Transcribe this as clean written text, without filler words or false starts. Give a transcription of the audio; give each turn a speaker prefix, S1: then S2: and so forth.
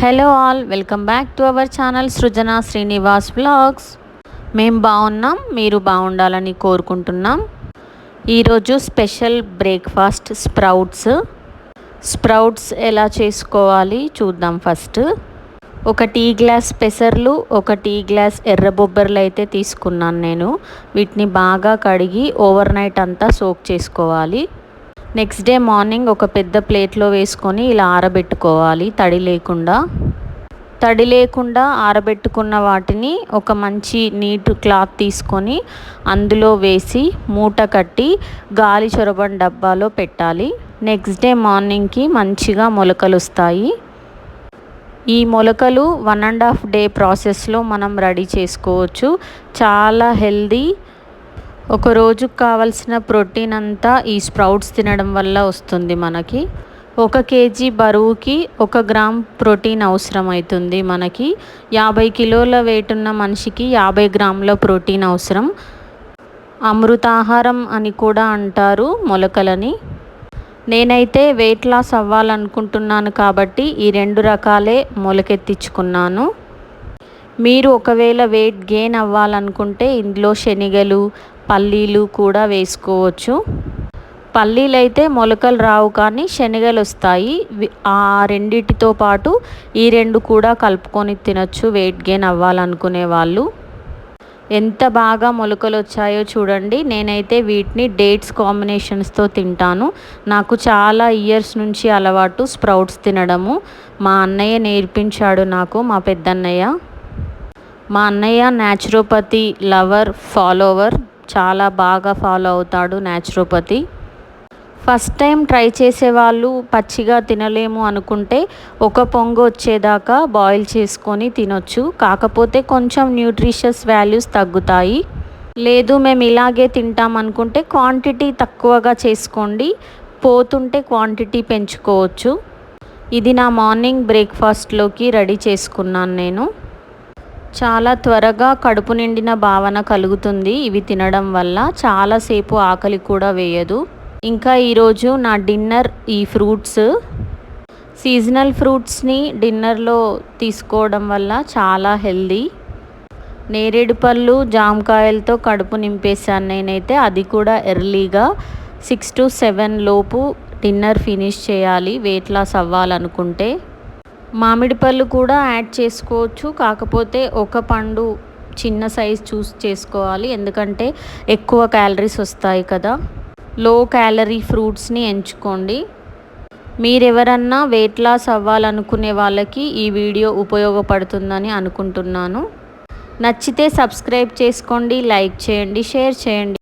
S1: Hello all, welcome back to our channel Srujana Srinivas vlogs. మేము బాగున్నాం, మీరు బాగుండాలని కోరుకుంటున్నాం. ఈరోజు స్పెషల్ బ్రేక్ఫాస్ట్ స్ప్రౌట్స్ ఎలా చేసుకోవాలి చూద్దాం. ఫస్ట్ ఒక టీ గ్లాస్ పెసర్లు, ఒక టీ గ్లాస్ ఎర్ర బొబ్బర్లు అయితే తీసుకున్నాను నేను. వీటిని బాగా కడిగి ఓవర్ నైట్ అంతా సోక్ చేసుకోవాలి. నెక్స్ట్ డే మార్నింగ్ ఒక పెద్ద ప్లేట్లో వేసుకొని ఇలా ఆరబెట్టుకోవాలి. తడి లేకుండా ఆరబెట్టుకున్న వాటిని ఒక మంచి నీట్ క్లాత్ తీసుకొని అందులో వేసి మూట కట్టి గాలి చొరబని డబ్బాలో పెట్టాలి. నెక్స్ట్ డే మార్నింగ్కి మంచిగా మొలకలు వస్తాయి. ఈ మొలకలు 1.5 డే ప్రాసెస్లో మనం రెడీ చేసుకోవచ్చు. చాలా హెల్దీ. ఒక రోజుకు కావాల్సిన ప్రోటీన్ అంతా ఈ స్ప్రౌట్స్ తినడం వల్ల వస్తుంది మనకి. 1 కేజీ బరువుకి 1 గ్రామ్ ప్రోటీన్ అవసరం అవుతుంది మనకి. 50 కిలోల వెయిట్ ఉన్న మనిషికి 50 గ్రాముల ప్రోటీన్ అవసరం. అమృతాహారం అని కూడా అంటారు మొలకలని. నేనైతే వెయిట్ లాస్ అవ్వాలనుకుంటున్నాను కాబట్టి ఈ 2 రకాలే మొలకెత్తించుకున్నాను. మీరు ఒకవేళ వెయిట్ గెయిన్ అవ్వాలనుకుంటే ఇందులో శనగలు, పల్లీలు కూడా వేసుకోవచ్చు. పల్లీలు అయితే మొలకలు రావు కానీ శనగలు వస్తాయి. ఆ రెండిటితో పాటు ఈ 2 కూడా కలుపుకొని తినచ్చు వెయిట్ గెయిన్ అవ్వాలనుకునే వాళ్ళు. ఎంత బాగా మొలకలు వచ్చాయో చూడండి. నేనైతే వీటిని డేట్స్ కాంబినేషన్స్తో తింటాను. నాకు చాలా ఇయర్స్ నుంచి అలవాటు స్ప్రౌట్స్ తినడము. మా అన్నయ్య నేర్పించాడు నాకు, మా పెద్దన్నయ్య. మా అన్నయ్య న్యాచురోపతి లవర్, ఫాలోవర్. చాలా బాగా ఫాలో అవుతాడు న్యాచురోపతి. ఫస్ట్ టైం ట్రై చేసేవాళ్ళు పచ్చిగా తినలేము అనుకుంటే 1 పొంగు వచ్చేదాకా బాయిల్ చేసుకొని తినొచ్చు. కాకపోతే కొంచెం న్యూట్రిషియస్ వాల్యూస్ తగ్గుతాయి. లేదు మేము ఇలాగే తింటాం అనుకుంటే క్వాంటిటీ తక్కువగా చేసుకోండి, పోతుంటే క్వాంటిటీ పెంచుకోవచ్చు. ఇది నా మార్నింగ్ బ్రేక్ఫాస్ట్లోకి రెడీ చేసుకున్నాను నేను. చాలా త్వరగా కడుపు నిండిన భావన కలుగుతుంది ఇవి తినడం వల్ల. చాలాసేపు ఆకలి కూడా వేయదు. ఇంకా ఈరోజు నా డిన్నర్ ఈ ఫ్రూట్స్. సీజనల్ ఫ్రూట్స్ని డిన్నర్లో తీసుకోవడం వల్ల చాలా హెల్దీ. నేరేడు పళ్ళు, జామకాయలతో కడుపు నింపేశాను నేనైతే. అది కూడా ఎర్లీగా 6 to 7 లోపు డిన్నర్ ఫినిష్ చేయాలి వెయిట్ లాస్ అవ్వాలనుకుంటే. మామిడి పళ్ళు కూడా యాడ్ చేసుకోవచ్చు. కాకపోతే ఒక పండు చిన్న సైజ్ చూస్ చేసుకోవాలి, ఎందుకంటే ఎక్కువ క్యాలరీస్ వస్తాయి కదా. లో క్యాలరీ ఫ్రూట్స్ని ఎంచుకోండి. మీరెవరన్నా వెయిట్ లాస్ అవ్వాలనుకునే వాళ్ళకి ఈ వీడియో ఉపయోగపడుతుందని అనుకుంటున్నాను. నచ్చితే సబ్స్క్రైబ్ చేసుకోండి, లైక్ చేయండి, షేర్ చేయండి.